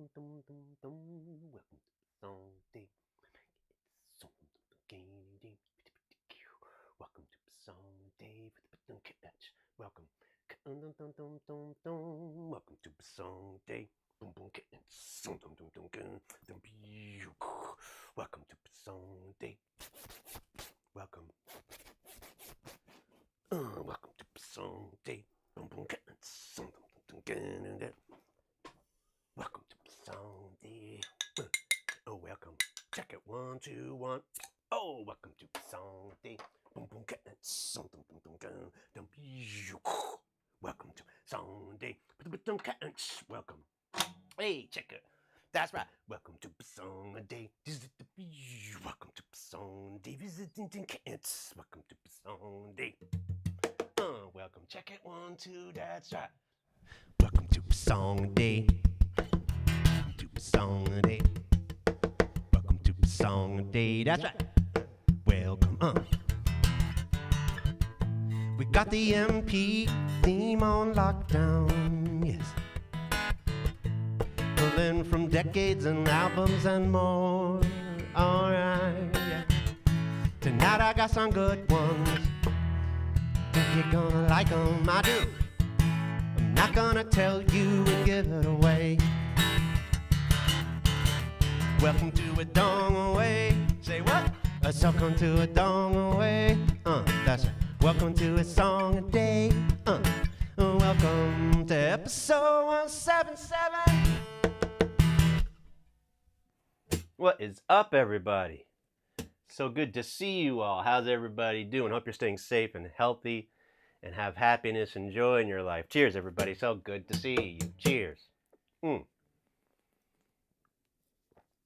Welcome to Song Day. Welcome. Welcome to Song Day. Welcome to Song Day. Welcome. Welcome to Song Day. Welcome to Song Day. Oh, welcome. Check it. 1, 2, 1. Oh, welcome to Song Day. Welcome to Song Day. Welcome. Hey, check it. That's right. Welcome to Song Day. Welcome to Song Day. Welcome to Song Day. Welcome. Check it. 1, 2. That's right. Welcome to Song Day. To Song Day. Welcome to Song Day. That's right. Welcome. We got the MP theme on lockdown. Yes. Pulling from decades and albums and more. Alright. Yeah. Tonight I got some good ones. Think you're gonna like them, I do. I'm not gonna tell you and give it away. Welcome to a dong away. Say what? Welcome to a dong away. That's right. Welcome to a song a day. Welcome to episode 177. What is up, everybody? So good to see you all. How's everybody doing? Hope you're staying safe and healthy and have happiness and joy in your life. Cheers, everybody. So good to see you. Cheers.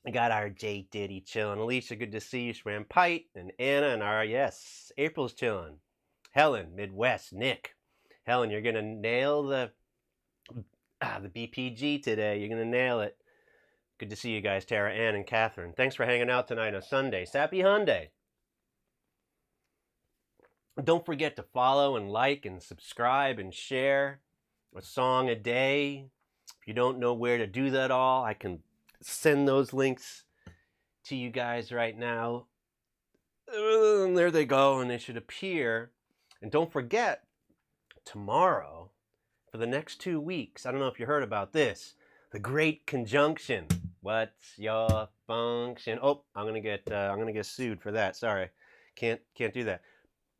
I got our J Diddy chilling. Alicia, good to see you. Shram Pite and Anna and our, yes, April's chilling. Helen, Midwest, Nick. Helen, you're going to nail the BPG today. You're going to nail it. Good to see you guys, Tara, Ann, and Catherine. Thanks for hanging out tonight on a Sunday. Sappy Hyundai. Don't forget to follow and like and subscribe and share a song a day. If you don't know where to do that all, I can send those links to you guys right now. There they go, and they should appear. And don't forget, tomorrow, for the next 2 weeks, I don't know if you heard about this, the Great Conjunction. What's your function? Oh, I'm gonna get sued for that. Sorry, can't do that.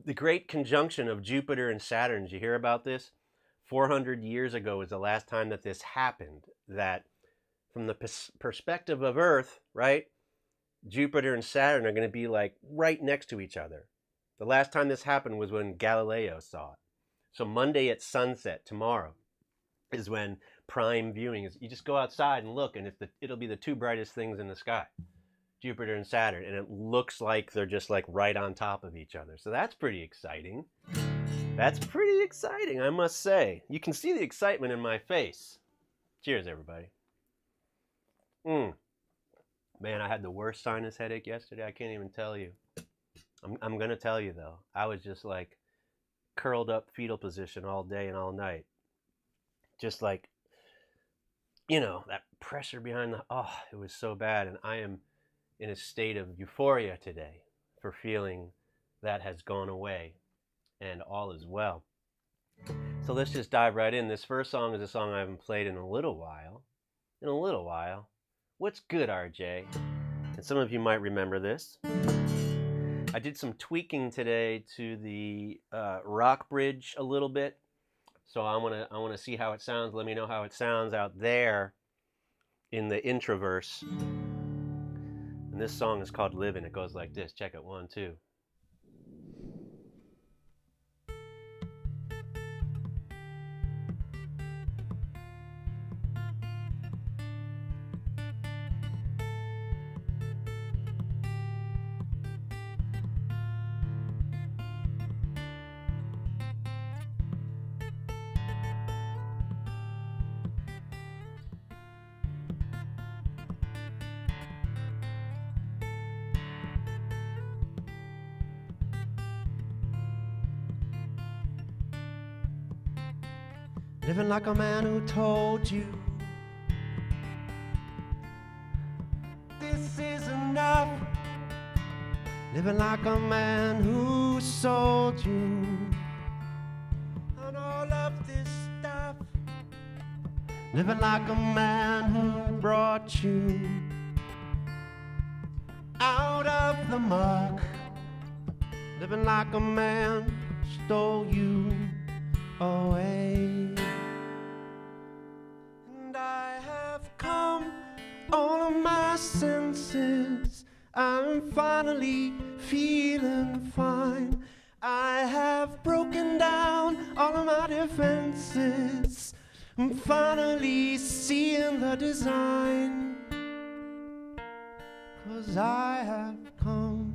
The Great Conjunction of Jupiter and Saturn. Did you hear about this? 400 years ago was the last time that this happened. That from the perspective of Earth, right? Jupiter and Saturn are going to be like right next to each other. The last time this happened was when Galileo saw it. So Monday at sunset, tomorrow, is when prime viewing is. You just go outside and look, and it'll be the two brightest things in the sky, Jupiter and Saturn, and it looks like they're just like right on top of each other. So that's pretty exciting. That's pretty exciting, I must say. You can see the excitement in my face. Cheers, everybody. Man, I had the worst sinus headache yesterday. I can't even tell you. I'm going to tell you, though. I was just like curled up fetal position all day and all night. Just like, that pressure behind it was so bad. And I am in a state of euphoria today for feeling that has gone away and all is well. So let's just dive right in. This first song is a song I haven't played in a little while. What's good, RJ? And some of you might remember this. I did some tweaking today to the rock bridge a little bit. So I want to see how it sounds. Let me know how it sounds out there in the introverse. And this song is called Livin'. It goes like this. Check it. 1, 2. Living like a man who told you enough. Living like a man who sold you. And all of this stuff. Living like a man who brought you out of the muck. Living like a man who stole you away. And I have come all of my senses. I'm finally feeling fine. I have broken down all of my defenses. I'm finally seeing the design. 'Cause I have come.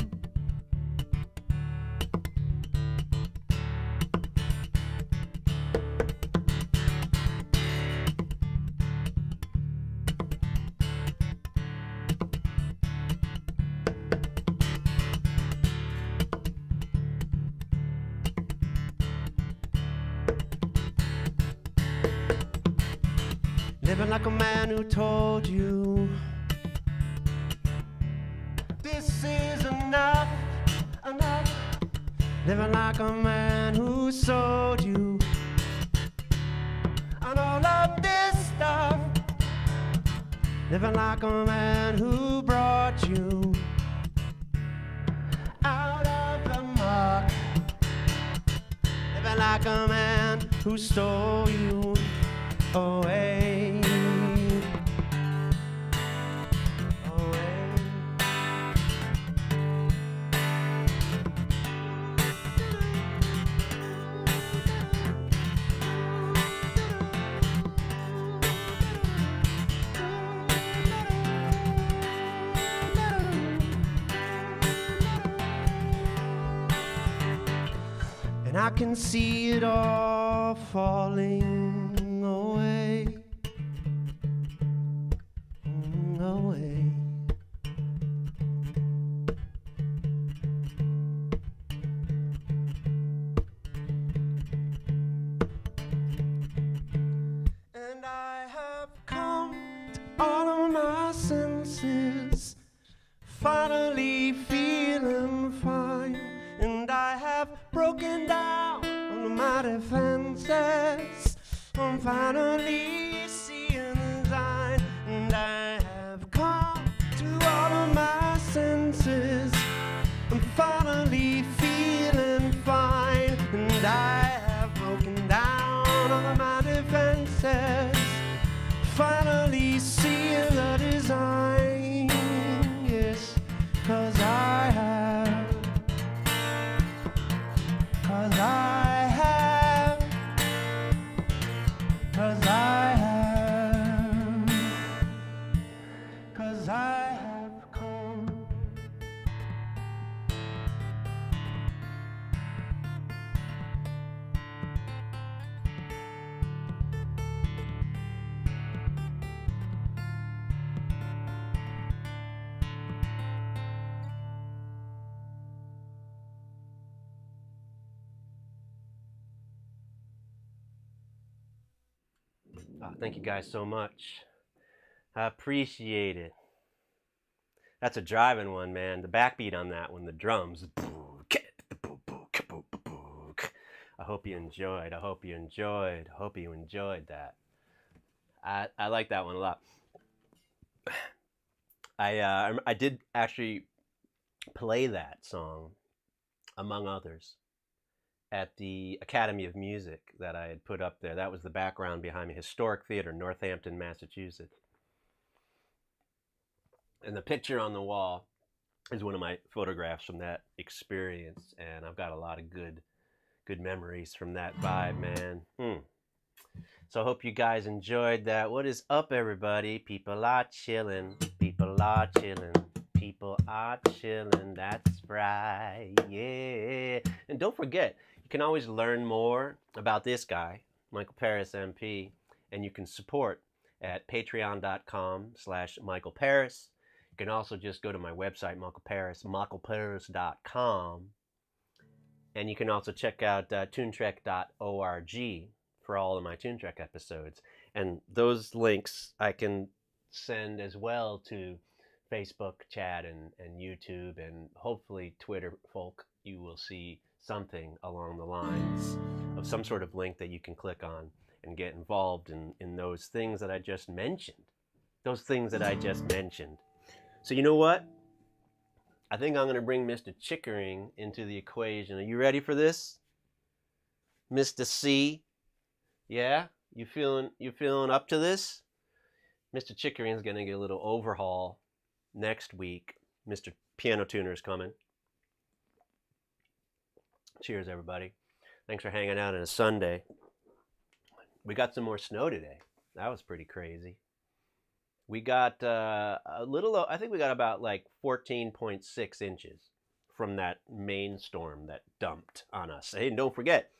Living like a man who told you this is enough, enough. Living like a man who sold you and all of this stuff. Living like a man who brought you out of the muck. Living like a man who stole you away. And I can see it all falling away, away. And I have come to all of my senses, finally feeling fine. And I have broken down on my defenses. I'm finally seeing the sign. And I have come to all of my senses. I'm finally feeling fine. And I have broken down on my defenses. Finally seeing the design. Yes, 'cause I have. 'Cause I have, 'cause I have, 'cause I have come. Thank you guys so much. I appreciate it. That's a driving one, man. The backbeat on that one, the drums. I hope you enjoyed. I hope you enjoyed. I hope you enjoyed that. I like that one a lot. I did actually play that song, among others, at the Academy of Music that I had put up there. That was the background behind me. Historic Theater, Northampton, Massachusetts. And the picture on the wall is one of my photographs from that experience. And I've got a lot of good memories from that vibe, man. So I hope you guys enjoyed that. What is up, everybody? People are chilling. People are chilling. People are chilling. That's right. Yeah. And don't forget, you can always learn more about this guy, Michael Paris MP, and you can support at patreon.com/Michael Paris. You can also just go to my website, michaelparis.com, and you can also check out tunetrek.org for all of my Tune Trek episodes. And those links I can send as well to Facebook chat and YouTube and hopefully Twitter folk, you will see something along the lines of some sort of link that you can click on and get involved in those things that I just mentioned. Those things that I just mentioned. So you know what? I think I'm going to bring Mr. Chickering into the equation. Are you ready for this? Mr. C? Yeah? You feeling up to this? Mr. Chickering is going to get a little overhaul next week. Mr. Piano Tuner is coming. Cheers, everybody. Thanks for hanging out on a Sunday. We got some more snow today. That was pretty crazy. We got I think we got about like 14.6 inches from that main storm that dumped on us. Hey, and don't forget,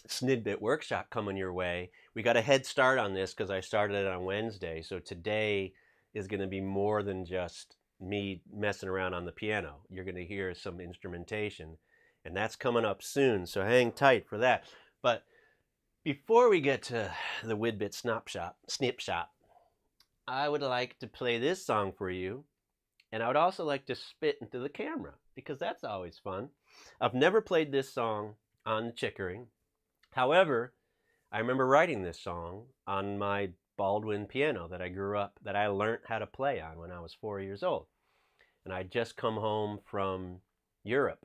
Snidbit workshop coming your way. We got a head start on this because I started it on Wednesday. So today is going to be more than just me messing around on the piano. You're going to hear some instrumentation, and that's coming up soon. So hang tight for that. But before we get to the Widbit snip shop, I would like to play this song for you, and I would also like to spit into the camera because that's always fun. I've never played this song on the Chickering. However, I remember writing this song on my Baldwin piano that I learned how to play on when I was 4 years old. And I'd just come home from Europe.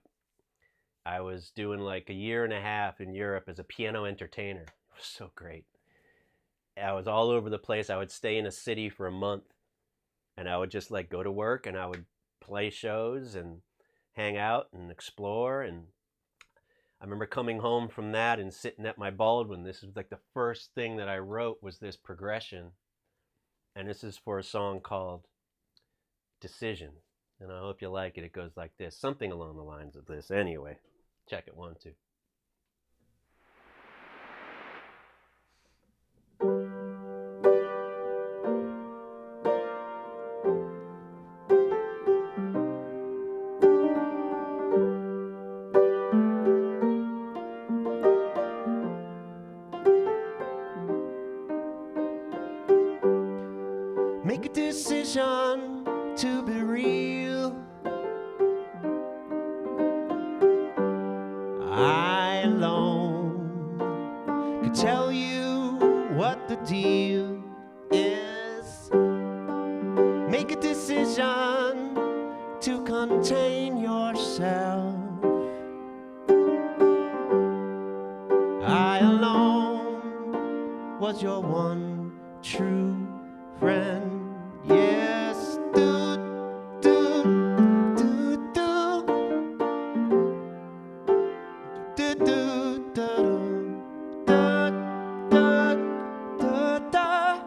I was doing like a year and a half in Europe as a piano entertainer. It was so great. I was all over the place. I would stay in a city for a month, and I would just like go to work, and I would play shows and hang out and explore. And I remember coming home from that and sitting at my Baldwin. This was like the first thing that I wrote was this progression, and this is for a song called Decision. And I hope you like it. It goes like this, something along the lines of this. Anyway, check it, 1, 2. Make a decision to be real. I alone could tell you what the deal is. Make a decision to contain yourself. I alone was your one true friend. Yes, do, do, do, do, do, do, do, da, da, da, da,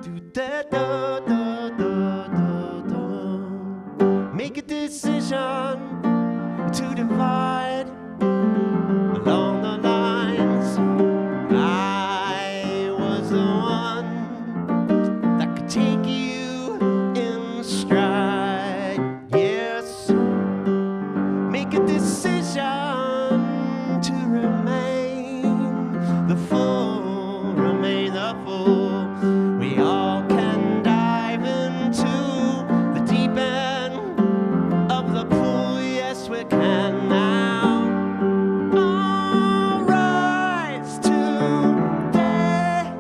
do, da, da, da, da, da. Make a decision to divide along the lines. I was the one that could take you in stride. Yes, make a decision to remain the fool, remain the fool. We all can dive into the deep end of the pool. Yes, we can now. All rise today,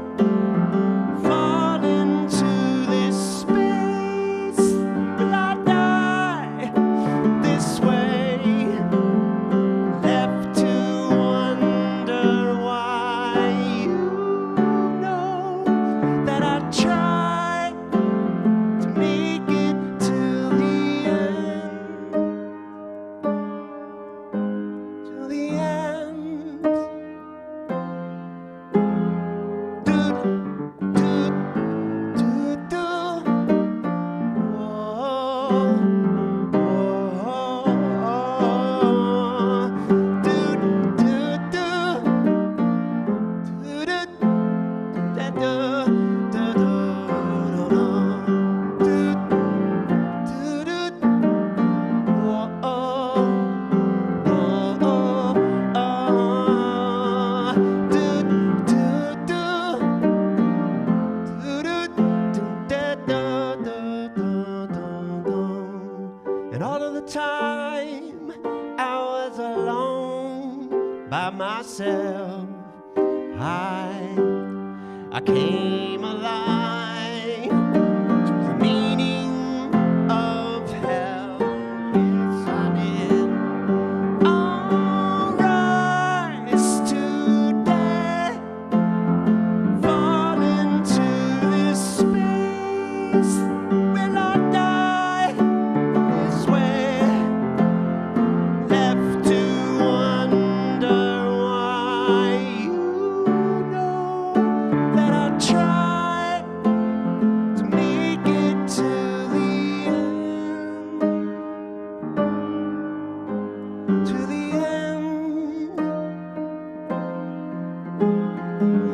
fall into this space. Will I die this way, left to wonder why? myself. I came alive to the meaning of hell. Yes, I did. I'll rise today, fall into this space. Will I die this way? Left to wonder why. You know that I tried to make it to the end. To the end.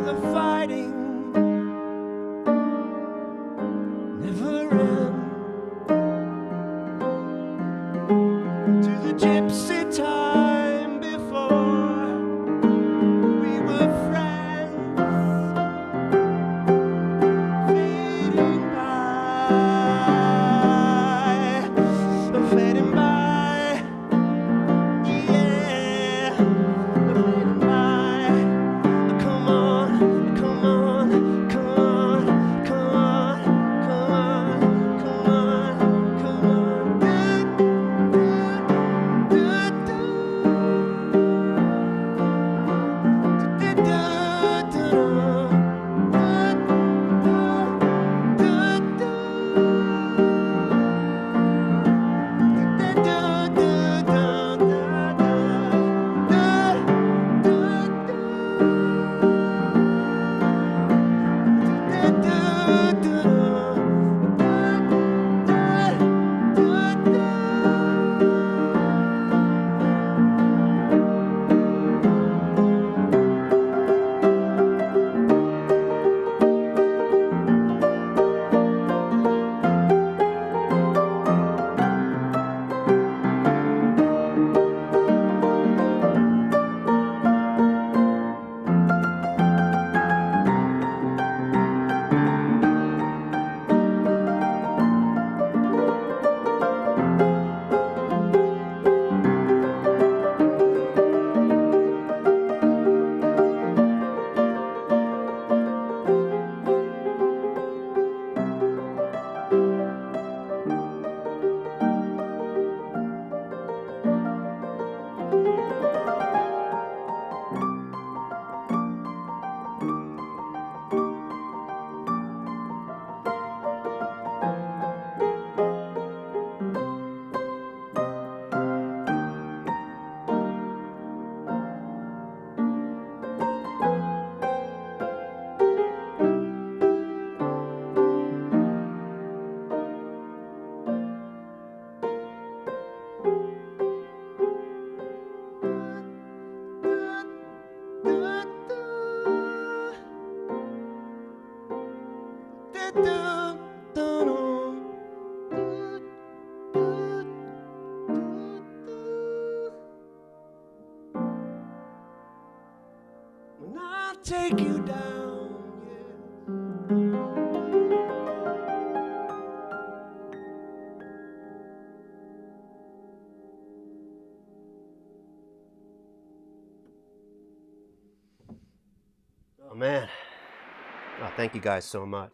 The fighting never ends. To the gypsy time before we were friends, fading by, yeah, fading by. Come on, come on, come on, come on, come on, come on, come on. When I take you down, yeah. Oh man. Oh, thank you guys so much.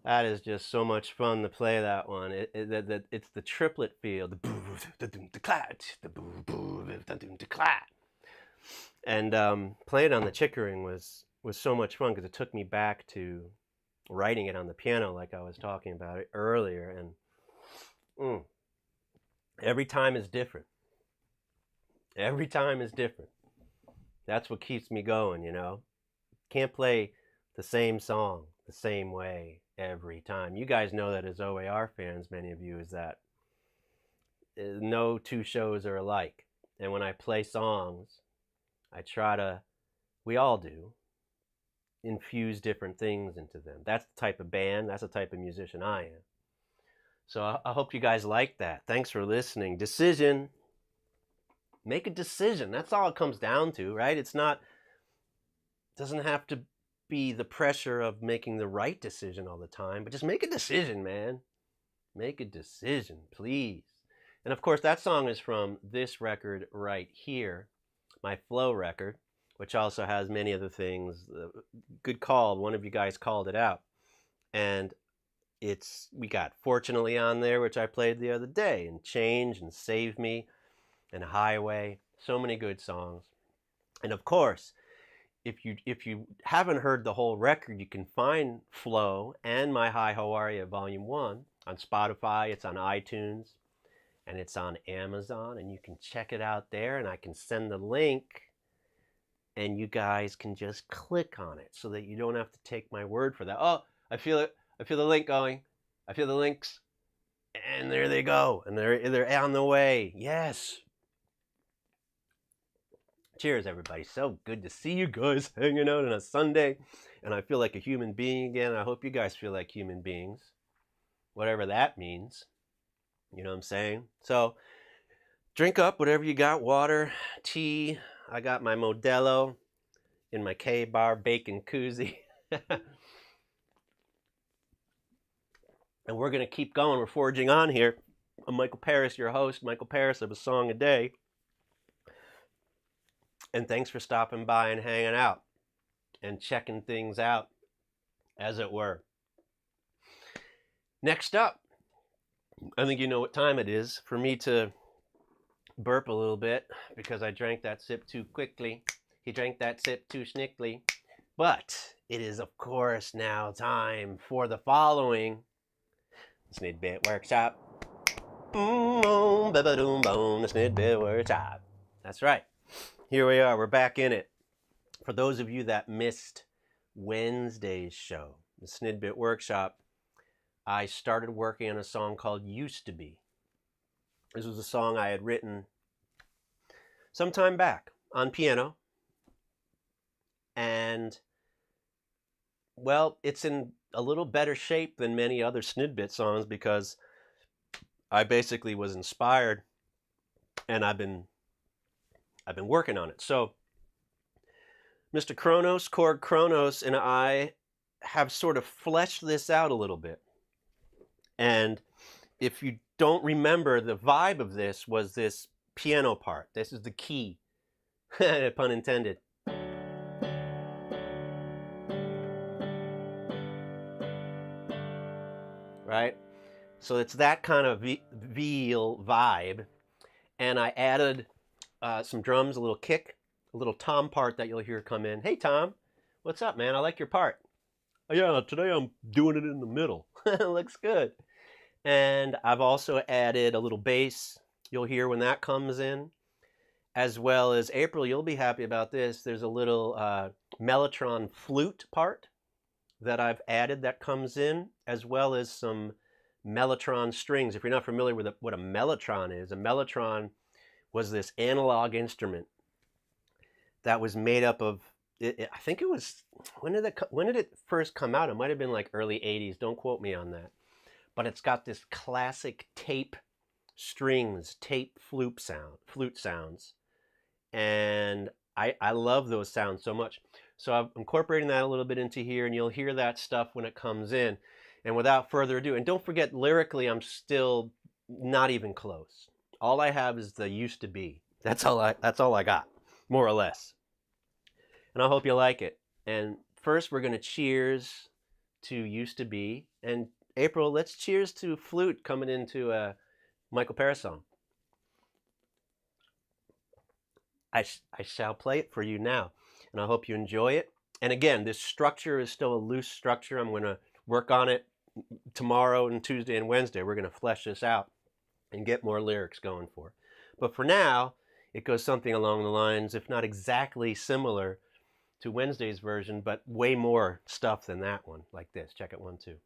That is just so much fun to play that one. It's the triplet feel, the boo, the doom, the clat, the boo, boo, the doom, the clat. And playing it on the Chickering was so much fun because it took me back to writing it on the piano like I was talking about it earlier. And every time is different. Every time is different. That's what keeps me going, you know. Can't play the same song the same way every time. You guys know that as OAR fans, many of you, is that no two shows are alike. And when I play songs, I try to, we all do, infuse different things into them. That's the type of band, that's the type of musician I am. So I hope you guys like that. Thanks for listening. Decision. Make a decision. That's all it comes down to, right? It's not, doesn't have to be the pressure of making the right decision all the time, but just make a decision, man. Make a decision, please. And of course, that song is from this record right here my Flow record, which also has many other things. Good call. One of you guys called it out. And we got Fortunately on there, which I played the other day, and Change and Save Me and Highway. So many good songs. And of course, if you haven't heard the whole record, you can find Flow and My Hi How Are Ya Volume 1 on Spotify. It's on iTunes and it's on Amazon, and you can check it out there, and I can send the link and you guys can just click on it so that you don't have to take my word for that. Oh, I feel it. I feel the link going. I feel the links. And there they go. And they're on the way. Yes. Cheers, everybody. So good to see you guys hanging out on a Sunday. And I feel like a human being again. I hope you guys feel like human beings. Whatever that means. You know what I'm saying? So drink up whatever you got. Water, tea. I got my Modelo in my K-Bar bacon koozie. And we're going to keep going. We're forging on here. I'm Michael Paris, your host, Michael Paris of A Song a Day. And thanks for stopping by and hanging out and checking things out, as it were. Next up, I think you know what time it is for me to burp a little bit because I drank that sip too quickly. He drank that sip too snickly. But it is, of course, now time for the following Snidbit Workshop. The Snidbit Workshop. That's right. Here we are. We're back in it. For those of you that missed Wednesday's show, the Snidbit Workshop, I started working on a song called Used to Be. This was a song I had written some time back on piano. And, well, it's in a little better shape than many other Snidbit songs because I basically was inspired and I've been working on it. So Mr. Kronos, Korg Kronos, and I have sort of fleshed this out a little bit. And if you don't remember, the vibe of this was this piano part. This is the key, pun intended. Right? So it's that kind of feel vibe. And I added some drums, a little kick, a little tom part that you'll hear come in. Hey, Tom, what's up, man? I like your part. Oh, yeah, today I'm doing it in the middle. Looks good. And I've also added a little bass. You'll hear when that comes in. As well as, April, you'll be happy about this. There's a little mellotron flute part that I've added that comes in, as well as some mellotron strings. If you're not familiar with what a mellotron is, a mellotron was this analog instrument that was made up of, I think it was, when did it first come out? It might have been like early 80s. Don't quote me on that. But it's got this classic tape strings, tape flute sounds. And I love those sounds so much. So I'm incorporating that a little bit into here, and you'll hear that stuff when it comes in. And without further ado, and don't forget, lyrically, I'm still not even close. All I have is the Used to Be. That's all I got, more or less. And I hope you like it. And first, we're going to cheers to Used to Be. And April, let's cheers to flute coming into a Michael Paris song. I shall play it for you now, and I hope you enjoy it. And again, this structure is still a loose structure. I'm going to work on it tomorrow and Tuesday and Wednesday. We're going to flesh this out and get more lyrics going for it. But for now, it goes something along the lines, if not exactly similar to Wednesday's version, but way more stuff than that one, like this. Check it 1, 2.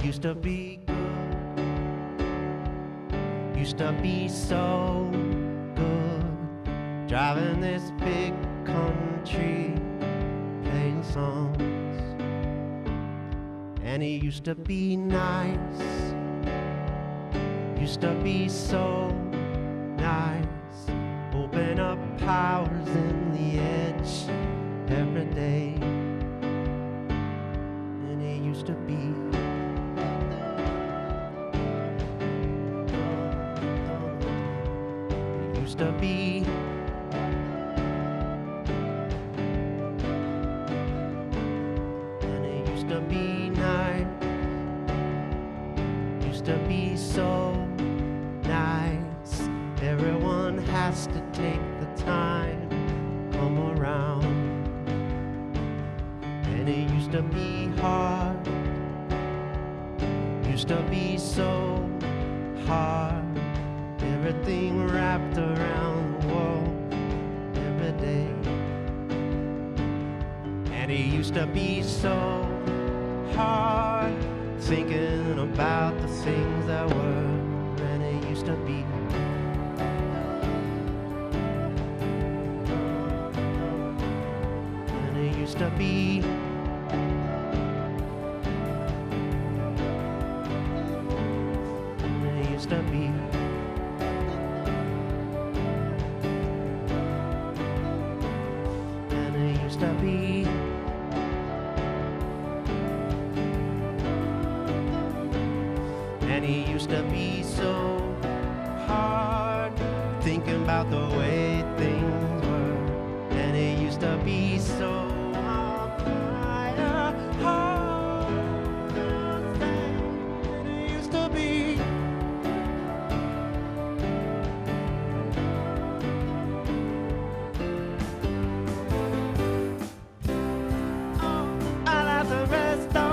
Used to be good, used to be so good, driving this big country, playing songs. And he used to be nice, used to be so nice, open up powers in the edge every day. And he used used to be. It used to be. And it used to be nice. Used to be so nice. Everyone has to take the time, come around. And it used to be hard. Used to be so hard. Everything wrapped around the world every day. And it used to be so hard thinking about the things that were. And it used to be. And it used to be. And it used to be. And it used to be. And it used to be so hard thinking about the way things were. And it used to be so hard. And it used to be. Oh, I'll have to rest on.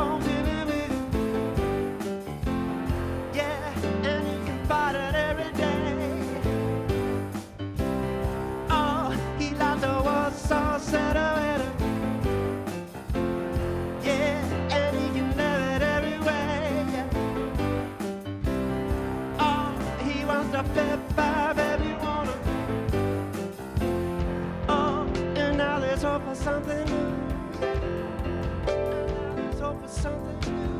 For something new. Let's hope for something new.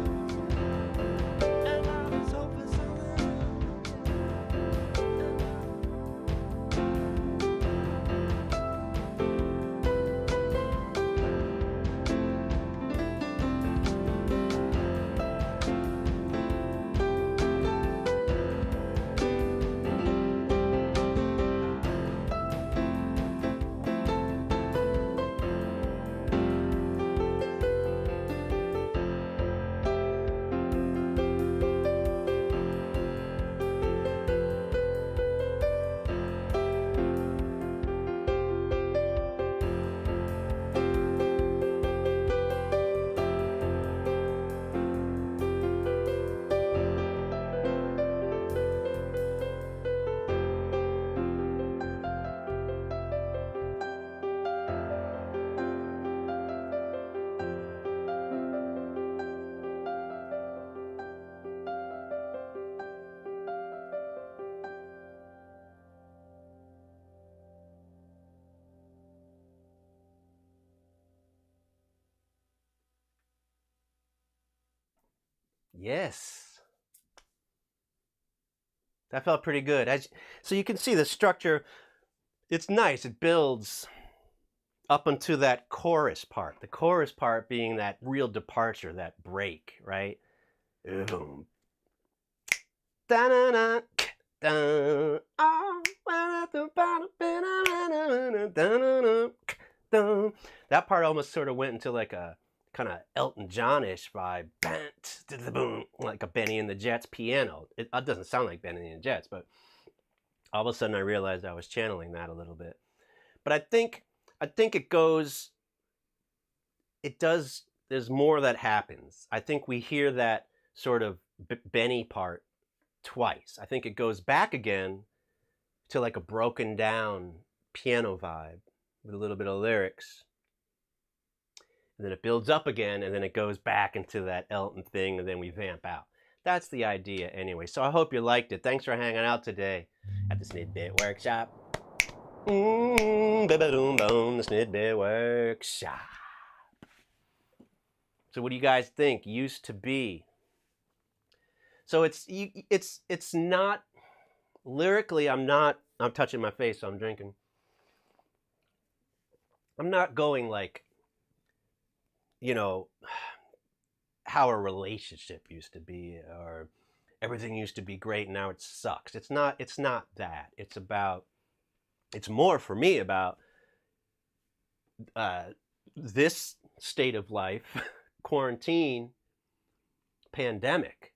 And now let's hope for something Yes. That felt pretty good. So you can see the structure. It's nice. It builds up into that chorus part. The chorus part being that real departure, that break, right? Boom. That part almost sort of went into like a kind of Elton John-ish vibe, like a Benny and the Jets piano. It doesn't sound like Benny and the Jets, but all of a sudden I realized I was channeling that a little bit. But I think it goes, there's more that happens. I think we hear that sort of Benny part twice. I think it goes back again to like a broken down piano vibe with a little bit of lyrics. And then it builds up again, and then it goes back into that Elton thing, and then we vamp out. That's the idea anyway. So I hope you liked it. Thanks for hanging out today at the Snidbit Workshop. The Snidbit Workshop. So what do you guys think? Used to be. So it's not, lyrically, I'm touching my face, so I'm drinking. I'm not going like, you know, how a relationship used to be, or everything used to be great and now it sucks. It's not that. It's more for me about this state of life, quarantine, pandemic,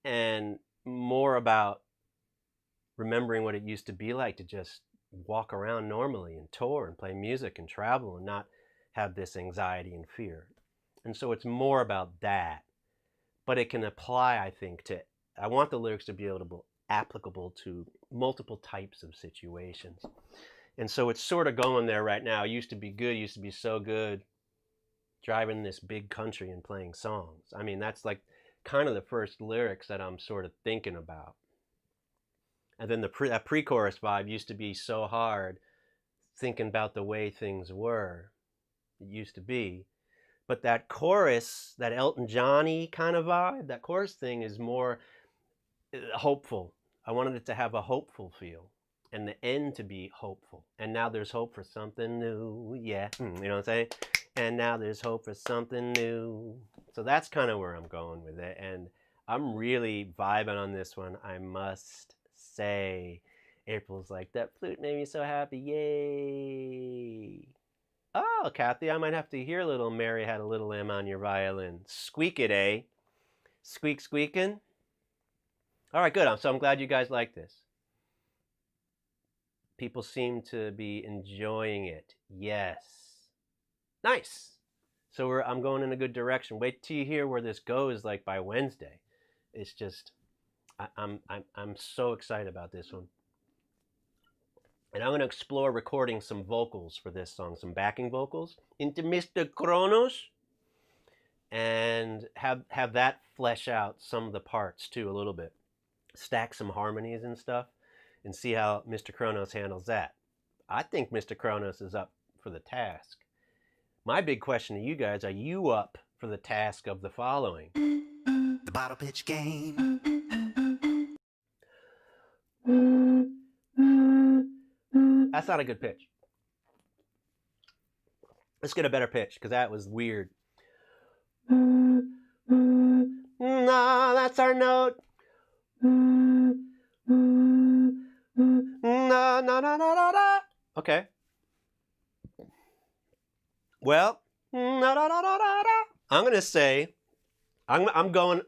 and more about remembering what it used to be like to just walk around normally and tour and play music and travel and not have this anxiety and fear. And so it's more about that, but it can apply, I think, to, I want the lyrics to be able to be applicable to multiple types of situations. And so it's sort of going there right now. Used to be good, used to be so good, driving this big country and playing songs. I mean, that's like kind of the first lyrics that I'm sort of thinking about. And then that pre-chorus vibe used to be so hard, thinking about the way things were. It used to be. But that chorus, that Elton John-y kind of vibe, that chorus thing is more hopeful. I wanted it to have a hopeful feel, and the end to be hopeful. And now there's hope for something new, yeah. You know what I'm saying? And now there's hope for something new. So that's kind of where I'm going with it. And I'm really vibing on this one, I must say. April's like, that flute made me so happy, yay. Oh, Kathy, I might have to hear little Mary Had a Little Lamb on your violin. Squeak it, eh? Squeak, squeaking? All right, good. So I'm glad you guys like this. People seem to be enjoying it. Yes. Nice. So I'm going in a good direction. Wait till you hear where this goes, like by Wednesday. It's just, I'm so excited about this one. And I'm going to explore recording some vocals for this song, some backing vocals into Mr. Kronos, and have that flesh out some of the parts too a little bit. Stack some harmonies and stuff and see how Mr. Kronos handles that. I think Mr. Kronos is up for the task. My big question to you guys, are you up for the task of the following? The bottle pitch game. That's not a good pitch. Let's get a better pitch, because that was weird. Nah, that's our note. Okay. Well, I'm gonna say, I'm going.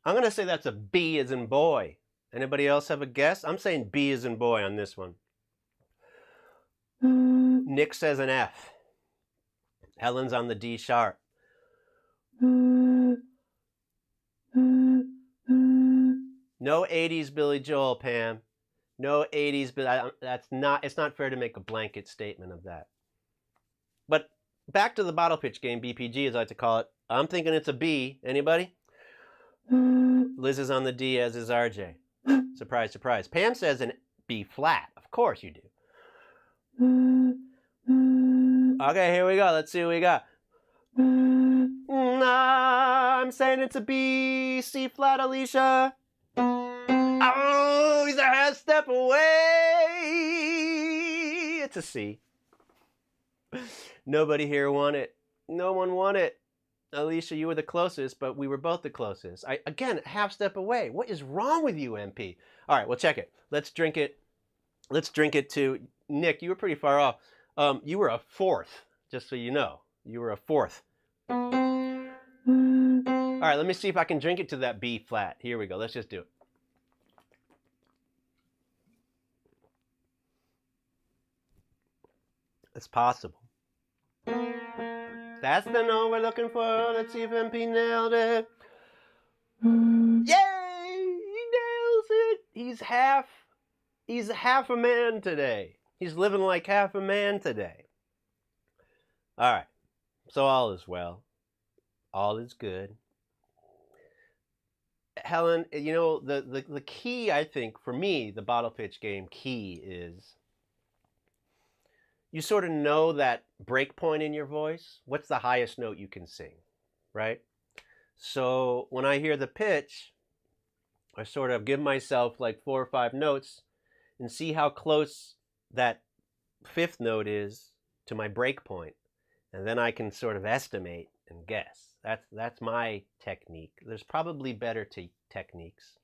I'm gonna say that's a B as in boy. Anybody else have a guess? I'm saying B as in boy on this one. Nick says an F. Helen's on the D sharp. No 80s Billy Joel, Pam. No 80s, but it's not fair to make a blanket statement of that. But back to the bottle pitch game, BPG as I like to call it. I'm thinking it's a B. Anybody? Liz is on the D, as is RJ. Surprise, surprise. Pam says an B flat. Of course you do. Okay, here we go. Let's see what we got. I'm saying it's a B, C flat, Alicia. Oh, he's a half step away. It's a C. Nobody here won it. No one won it. Alicia, you were the closest, but we were both the closest. Again, half step away. What is wrong with you, MP? All right, well, check it. Let's drink it. Let's drink it to Nick. You were pretty far off. You were a fourth, just so you know. You were a fourth. All right, let me see if I can drink it to that B flat. Here we go. Let's just do it. It's possible. That's the note we're looking for. Let's see if MP nailed it. Yay! He nails it. He's half a man today. He's living like half a man today. All right. So all is well. All is good. Helen, you know, the key, I think, for me, the bottle pitch game key is you sort of know that break point in your voice. What's the highest note you can sing, right? So when I hear the pitch, I sort of give myself like 4 or 5 notes and see how close that 5th note is to my break point, and then I can sort of estimate and guess. That's my technique. There's probably better techniques,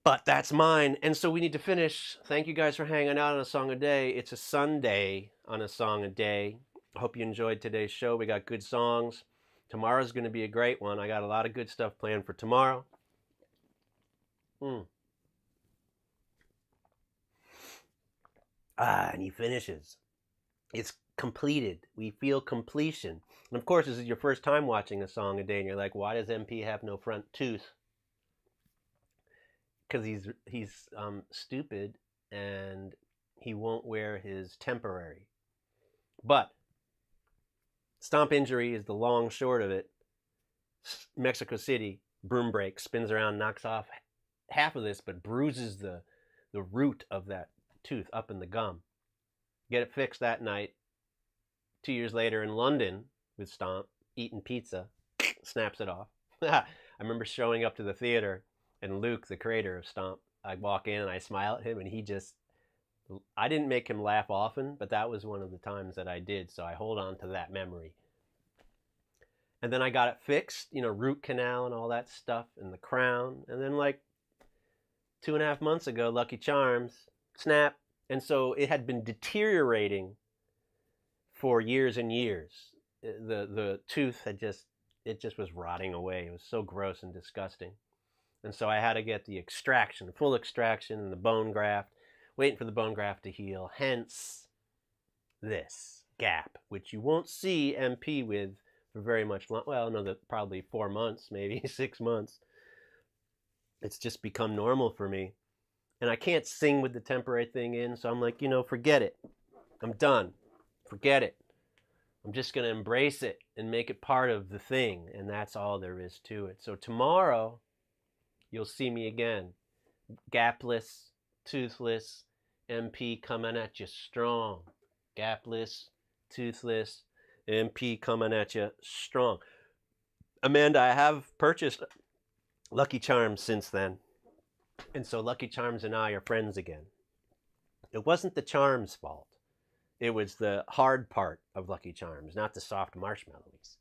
but that's mine. And so we need to finish. Thank you guys for hanging out on a song a day. It's a Sunday on a song a day. I hope you enjoyed today's show. We got good songs. Tomorrow's going to be a great one. I got a lot of good stuff planned for tomorrow. And he finishes. It's completed. We feel completion. And of course, this is your first time watching a song a day, and you're like, why does MP have no front tooth? Because he's stupid, and he won't wear his temporary. But stomp injury is the long short of it. Mexico City, broom break, spins around, knocks off half of this, but bruises the root of that tooth up in the gum. Get it fixed that night. 2 years later in London with Stomp, eating pizza, snaps it off. I remember showing up to the theater, and Luke, the creator of Stomp, I walk in and I smile at him, and I didn't make him laugh often, but that was one of the times that I did, so I hold on to that memory. And then I got it fixed, root canal and all that stuff, and the crown. And then like 2.5 months ago, Lucky Charms, snap. And so it had been deteriorating for years and years. The tooth it just was rotting away. It was so gross and disgusting. And so I had to get the extraction, full extraction, and the bone graft, waiting for the bone graft to heal. Hence this gap, which you won't see MP with for very much long. Well, no, probably 4 months, maybe 6 months. It's just become normal for me. And I can't sing with the temporary thing in, so I'm like, forget it. I'm done. Forget it. I'm just going to embrace it and make it part of the thing, and that's all there is to it. So tomorrow, you'll see me again. Gapless, toothless, MP coming at you strong. Gapless, toothless, MP coming at you strong. Amanda, I have purchased Lucky Charms since then. And so Lucky Charms and I are friends again. It wasn't the charms' fault. It was the hard part of Lucky Charms, not the soft marshmallows.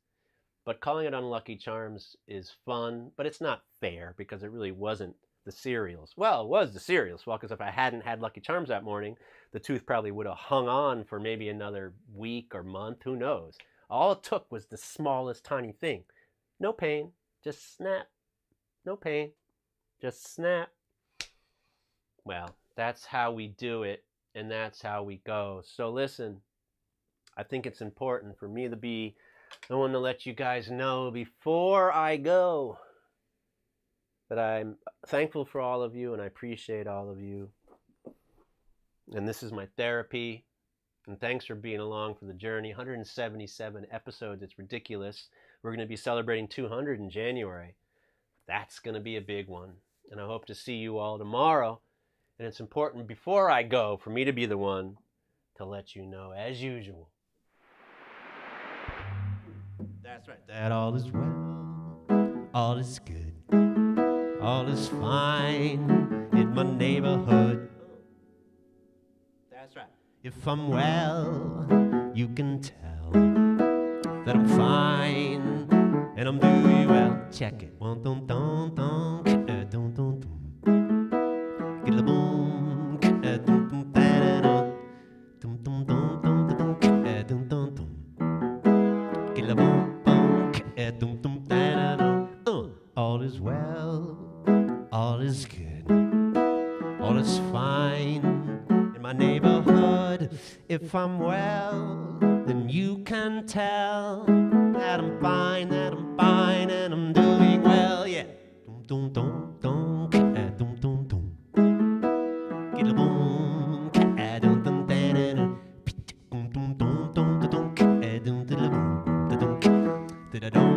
But calling it Unlucky Charms is fun, but it's not fair because it really wasn't the cereals. Well, it was the cereals' fault, because if I hadn't had Lucky Charms that morning, the tooth probably would have hung on for maybe another week or month, who knows. All it took was the smallest tiny thing. No pain, just snap. No pain, just snap. Well, that's how we do it, and that's how we go. So listen, I think it's important for me to be the one to let you guys know before I go that I'm thankful for all of you, and I appreciate all of you. And this is my therapy. And thanks for being along for the journey. 177 episodes. It's ridiculous. We're going to be celebrating 200 in January. That's going to be a big one. And I hope to see you all tomorrow. And it's important before I go for me to be the one to let you know, as usual. That's right. That all is well, all is good, all is fine in my neighborhood. That's right. If I'm well, you can tell that I'm fine and I'm doing well. Check it. Dun dun dun dun dun dun dun. Get a boom. Dun dun dun dun dun dun dun dun dun. Get a boom boom. Dun dun dun. All is well, all is good, all is fine in my neighborhood. If I'm well, then you can tell that I'm fine, and I'm doing well, yeah. Dum dum dum dum, dum dum dum. Get a boom, dum dum dum dum dum dum dum dum dum dum dum.